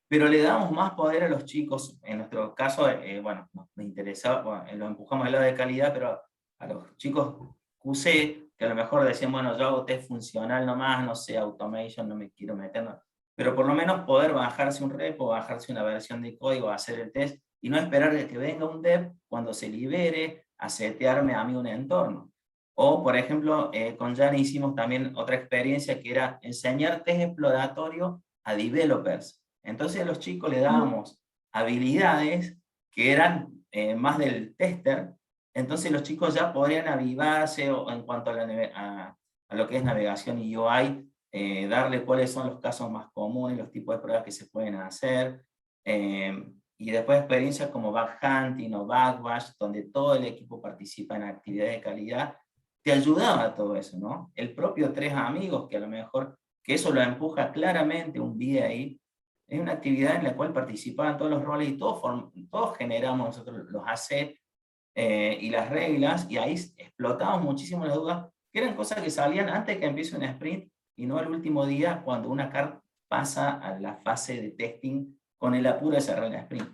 pero le damos más poder a los chicos. En nuestro caso, bueno, nos interesaba, bueno, lo empujamos al lado de calidad, pero a los chicos QC, que a lo mejor decían, bueno, yo hago test funcional nomás, no sé, automation, no me quiero meter, no. Pero por lo menos poder bajarse un repo, bajarse una versión de código, hacer el test, y no esperar a que venga un dev cuando se libere a setearme a mí un entorno. O, por ejemplo, con Jan hicimos también otra experiencia que era enseñar test exploratorio a developers. Entonces a los chicos le dábamos habilidades que eran más del tester, entonces los chicos ya podrían avivarse en cuanto a lo que es navegación y UI, darle cuáles son los casos más comunes, los tipos de pruebas que se pueden hacer, y después experiencias como backhunting o backbash, donde todo el equipo participa en actividades de calidad, te ayudaba a todo eso, ¿no? El propio Tres Amigos, que a lo mejor, que eso lo empuja claramente un VA, es una actividad en la cual participaban todos los roles y todos generamos nosotros los assets y las reglas, y ahí explotamos muchísimo las dudas, que eran cosas que salían antes de que empiece un sprint y no el último día cuando una CAR pasa a la fase de testing con el apuro de cerrar el sprint.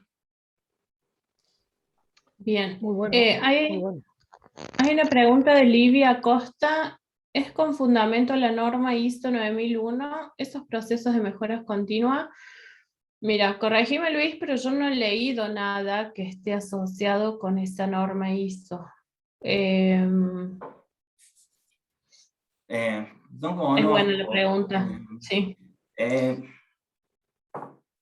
Bien. Muy bueno, muy bueno. Hay una pregunta de Livia Costa. ¿Es con fundamento la norma ISO 9001 esos procesos de mejoras continuas? Mira, corregime Luis, pero yo no he leído nada que esté asociado con esa norma ISO. Em, Son como es no, buena la pregunta, sí.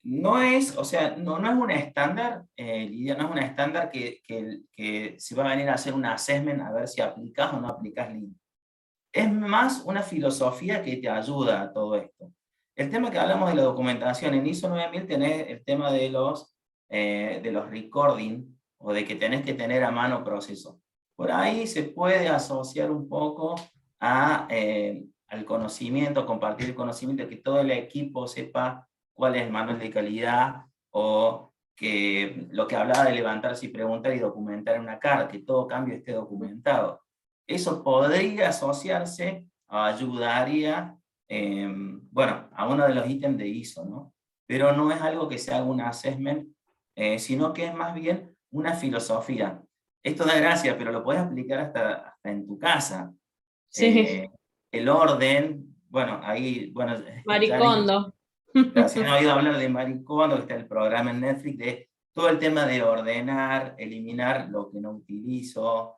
No es, o sea, no es un estándar, Lidia, no es un estándar que se va a venir a hacer un assessment a ver si aplicas o no aplicas Lean. Es más una filosofía que te ayuda a todo esto. El tema que hablamos de la documentación, en ISO 9000 tenés el tema de los recording, o de que tenés que tener a mano procesos. Por ahí se puede asociar un poco al conocimiento, compartir el conocimiento, que todo el equipo sepa cuál es el manual de calidad, o que lo que hablaba de levantarse y preguntar y documentar en una carta, que todo cambio esté documentado. Eso podría asociarse, ayudaría, bueno, a uno de los ítems de ISO, ¿no? Pero no es algo que se haga un assessment, sino que es más bien una filosofía. Esto da gracia, pero lo puedes aplicar hasta en tu casa. Sí, El orden, bueno, ahí, bueno, Maricondo. si han oído hablar de Marie Kondo, que está el programa en Netflix, de todo el tema de ordenar, eliminar lo que no utilizo,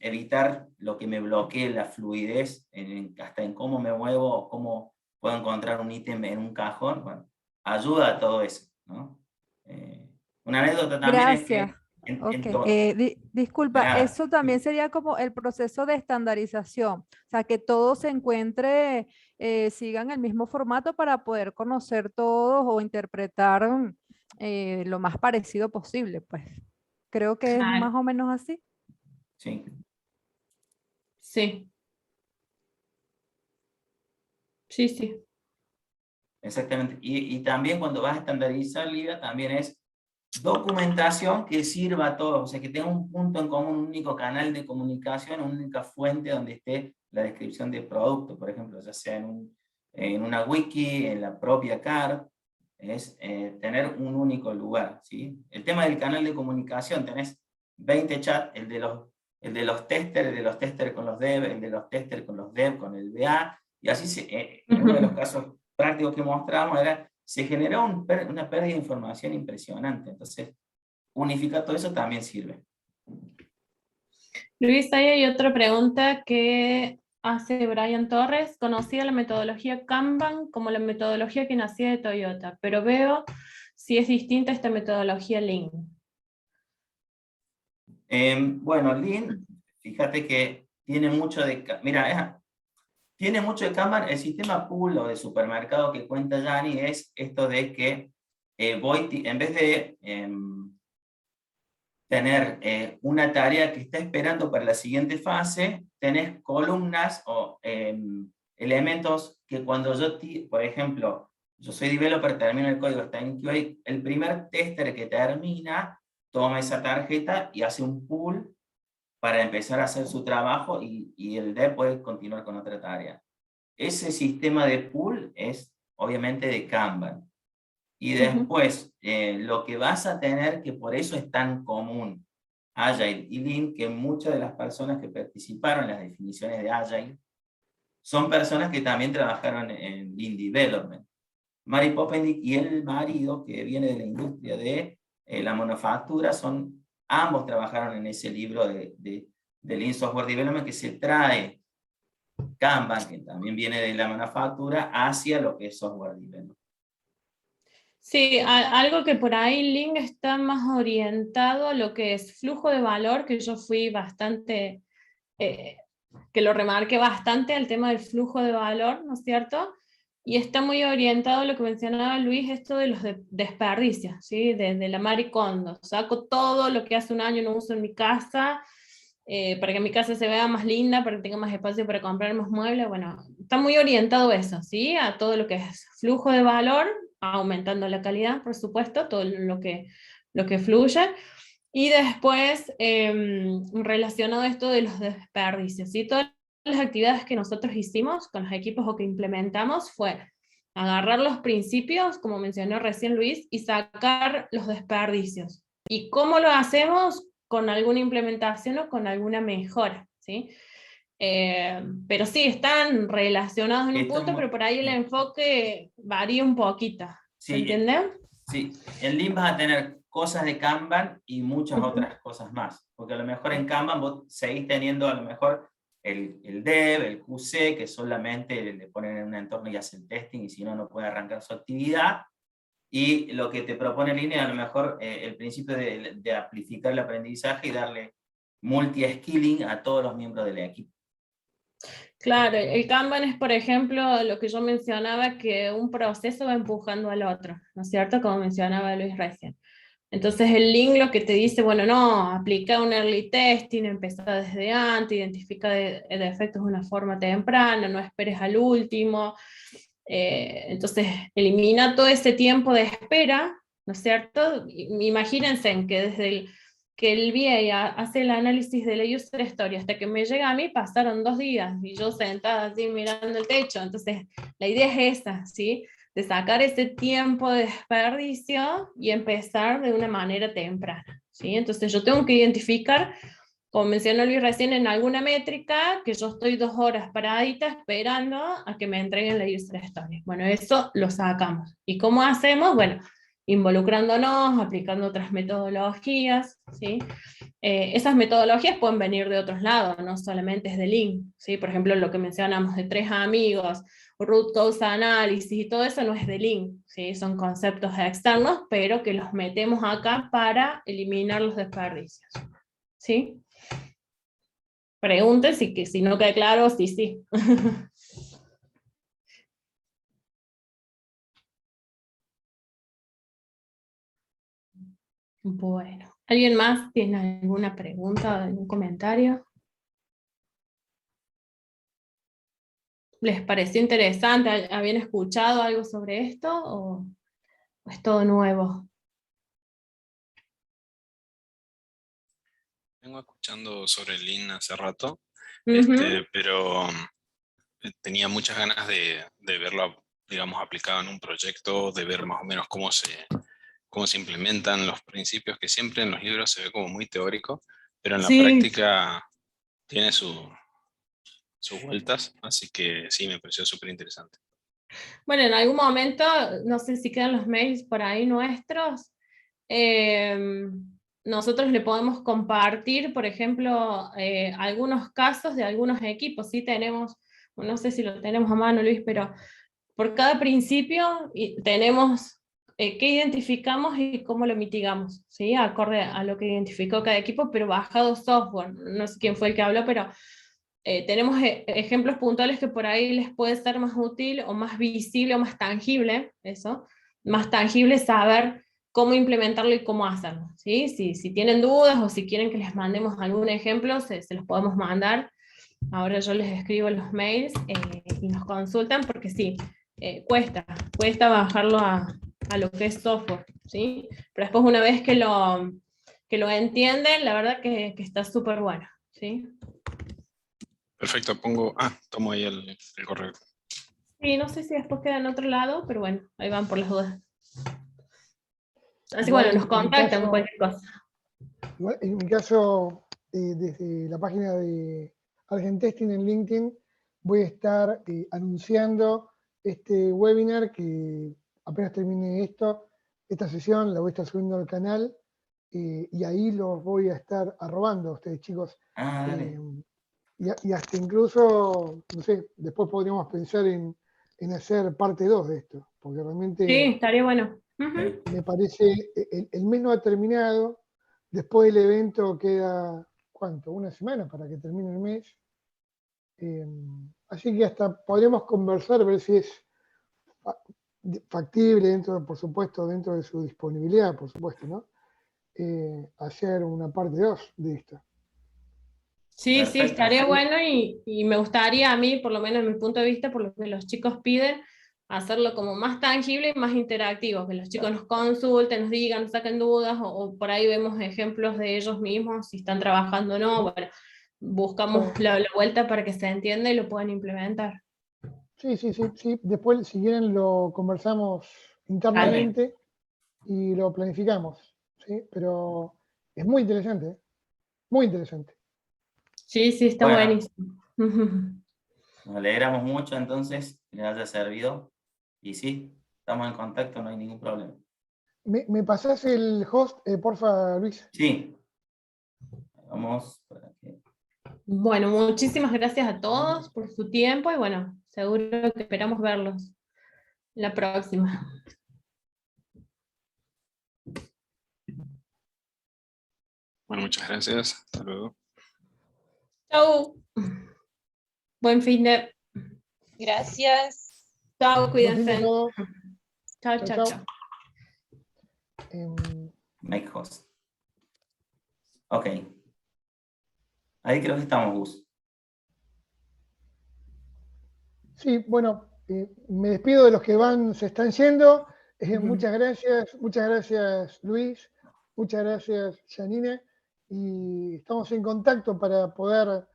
evitar lo que me bloquee la fluidez, hasta en cómo me muevo, o cómo puedo encontrar un ítem en un cajón, bueno, ayuda a todo eso, ¿no? Una anécdota también es Gracias. que Ok, disculpa, nada, eso también sería como el proceso de estandarización, o sea, que todo se encuentre, sigan el mismo formato para poder conocer todos o interpretar lo más parecido posible, pues. Creo que es Claro, más o menos así. sí. sí, sí, sí. Exactamente. Y también cuando vas a estandarizar Liga, también es documentación que sirva a todos, o sea, que tenga un punto en común, un único canal de comunicación, una única fuente donde esté la descripción del producto, por ejemplo, ya sea en una wiki, en la propia CART, es tener un único lugar, ¿sí? El tema del canal de comunicación, tenés 20 chats, el de los testers, el de los testers con los dev, el de los testers con los dev, con el BA, y así en uno de los casos prácticos que mostramos se generó una pérdida de información impresionante. Entonces, unificar todo eso también sirve. Luis, ahí hay otra pregunta que hace Brian Torres. Conocía la metodología Kanban como la metodología que nacía de Toyota, pero veo si es distinta esta metodología Lean. Bueno, Lean, fíjate que tiene mucho de... Mira, tiene mucho de Kanban. El sistema pool o de supermercado que cuenta Yanni es esto de que en vez de tener una tarea que está esperando para la siguiente fase, tenés columnas o elementos que cuando por ejemplo, yo soy developer, termino el código, está en QA, el primer tester que termina, toma esa tarjeta y hace un pool para empezar a hacer su trabajo, y el dev puede continuar con otra tarea. Ese sistema de pool es obviamente de Kanban. Y después, lo que vas a tener, que por eso es tan común Agile y Lean, que muchas de las personas que participaron en las definiciones de Agile son personas que también trabajaron en Lean Development. Mary Poppendieck y el marido, que viene de la industria de la manufactura, ambos trabajaron en ese libro de Lean Software Development, que se trae Kanban, que también viene de la manufactura, hacia lo que es Software Development. Sí, algo que por ahí Lean está más orientado a lo que es flujo de valor, que yo fui bastante, que lo remarqué bastante al tema del flujo de valor, ¿no es cierto? Y está muy orientado a lo que mencionaba Luis, esto de los desperdicios, ¿sí? De la Marie Kondo. Saco todo lo que hace un año no uso en mi casa, para que mi casa se vea más linda, para que tenga más espacio para comprar más muebles. Bueno, está muy orientado eso, ¿sí? A todo lo que es flujo de valor, aumentando la calidad, por supuesto, todo lo que fluye. Y después, relacionado a esto de los desperdicios, ¿sí? Todas las actividades que nosotros hicimos con los equipos o que implementamos fue agarrar los principios, como mencionó recién Luis, y sacar los desperdicios. ¿Y cómo lo hacemos? con alguna implementación o con alguna mejora, ¿sí? Pero sí, están relacionados en un punto, pero por ahí el enfoque varía un poquito, ¿se Sí, entiende? sí, en Lean vas a tener cosas de Kanban y muchas otras cosas más, porque a lo mejor en Kanban vos seguís teniendo a lo mejor el dev, el QC, que solamente le ponen en un entorno y hacen testing, y si no, no puede arrancar su actividad. Y lo que te propone Lean es a lo mejor el principio de amplificar el aprendizaje y darle multi-skilling a todos los miembros del equipo. Claro, el Kanban es, por ejemplo, lo que yo mencionaba, que un proceso va empujando al otro, ¿no es cierto? Como mencionaba Luis recién. Entonces el Lean lo que te dice, bueno, no, aplica un early testing, empezá desde antes, identifica defectos de una forma temprana, no esperes al último. Entonces elimina todo ese tiempo de espera, ¿no es cierto? Imagínense en que desde que el VA hace el análisis de la user story hasta que me llega a mí pasaron 2 días y yo sentada así mirando el techo. Entonces la idea es esa, ¿sí? De sacar ese tiempo de desperdicio y empezar de una manera temprana, ¿sí? Entonces yo tengo que identificar, como mencionó Luis recién, en alguna métrica, que yo estoy 2 horas paradita esperando a que me entreguen la user story. Bueno, eso lo sacamos. ¿Y cómo hacemos? Bueno, involucrándonos, aplicando otras metodologías, ¿sí? Esas metodologías pueden venir de otros lados, no solamente es de Lean, ¿sí? Por ejemplo, lo que mencionamos de 3 amigos, root cause análisis y todo eso no es de Lean, ¿sí? Son conceptos externos, pero que los metemos acá para eliminar los desperdicios, ¿sí? Pregunten si no queda claro, sí. Bueno, ¿alguien más tiene alguna pregunta o algún comentario? ¿Les pareció interesante? ¿Habían escuchado algo sobre esto o es todo nuevo? Vengo escuchando sobre el Lean hace rato, Ujú. pero tenía muchas ganas de verlo, digamos, aplicado en un proyecto, de ver más o menos cómo se implementan los principios, que siempre en los libros se ve como muy teórico, pero en la Sí, práctica tiene sus vueltas, así que sí, me pareció súper interesante. bueno, en algún momento, no sé si quedan los mails por ahí nuestros, nosotros le podemos compartir, por ejemplo, algunos casos de algunos equipos. Sí tenemos, no sé si lo tenemos a mano, Luis, pero por cada principio tenemos qué identificamos y cómo lo mitigamos, ¿sí? Acorde a lo que identificó cada equipo, pero bajado software. No sé quién fue el que habló, pero tenemos ejemplos puntuales que por ahí les puede ser más útil o más visible o más tangible, eso, más tangible saber cómo implementarlo y cómo hacerlo, ¿sí? Si tienen dudas o si quieren que les mandemos algún ejemplo, se los podemos mandar. Ahora yo les escribo los mails y nos consultan porque sí, cuesta bajarlo a lo que es software, ¿sí? Pero después una vez que lo entienden, la verdad que está súper bueno, ¿sí? Perfecto, tomo ahí el correo. Sí, no sé si después queda en otro lado, pero bueno, ahí van por las dudas. Así que Igual bueno, nos contactan cualquier cosa. igual en mi caso, desde la página de Argentesting en LinkedIn, voy a estar anunciando este webinar que apenas termine esta sesión, la voy a estar subiendo al canal y ahí los voy a estar arrobando a ustedes, chicos. Dale. Y hasta incluso, no sé, después podríamos pensar en hacer parte 2 de esto, porque Sí, realmente estaría bueno. me parece, el mes no ha terminado, después del evento queda, ¿cuánto? Una semana para que termine el mes. Así que hasta podríamos conversar, ver si es factible dentro, por supuesto, dentro de su disponibilidad, por supuesto, ¿no? Hacer una parte 2 de esto. Sí, Perfecto, estaría sí. bueno y me gustaría a mí, por lo menos en mi punto de vista, por lo que los chicos piden, hacerlo como más tangible y más interactivo, que los chicos nos consulten, nos digan, nos saquen dudas, o por ahí vemos ejemplos de ellos mismos, si están trabajando o no, bueno, buscamos la vuelta para que se entienda y lo puedan implementar. Sí. Después, si quieren, lo conversamos Dale. internamente y lo planificamos, ¿sí? Pero es muy interesante, ¿eh? muy interesante. Sí, sí, está Bueno. buenísimo. Nos alegramos mucho entonces que les haya servido. Y sí, estamos en contacto, no hay ningún problema. ¿Me pasás el host, porfa, Luis? Sí. Vamos para que... Bueno, muchísimas gracias a todos por su tiempo y bueno, seguro que esperamos verlos la próxima. Bueno, muchas gracias. Hasta luego. Chau. Buen fin de... Gracias. Chau, Buen fin de cuídense. todos. Chau, Chau, chau, chau. chau. Make host. Ok. Ahí creo que estamos, Gus. Sí, bueno, me despido de los que se están yendo. Muchas gracias Luis, muchas gracias Janine, y estamos en contacto para poder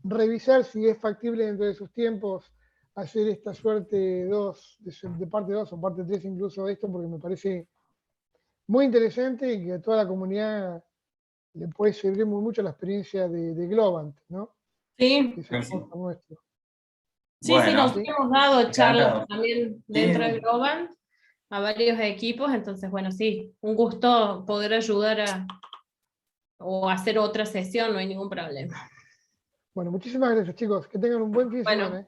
revisar si es factible dentro de sus tiempos hacer esta suerte de parte 2 o parte 3 incluso de esto, porque me parece muy interesante y que a toda la comunidad le puede servir mucho la experiencia de Globant, ¿no? Sí. Que es el sponsor nuestro. Sí, Bueno, sí, nos hemos dado charlas encantado. también dentro Sí. de Globant a varios equipos, entonces bueno, sí, un gusto poder ayudar o hacer otra sesión, no hay ningún problema. Bueno, muchísimas gracias, chicos. Que tengan un buen fin de Bueno. semana.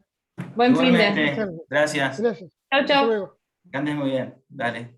Buen fin de... Igualmente, gracias. Gracias. Chau, Hasta chau. luego. Que andes muy bien. Dale.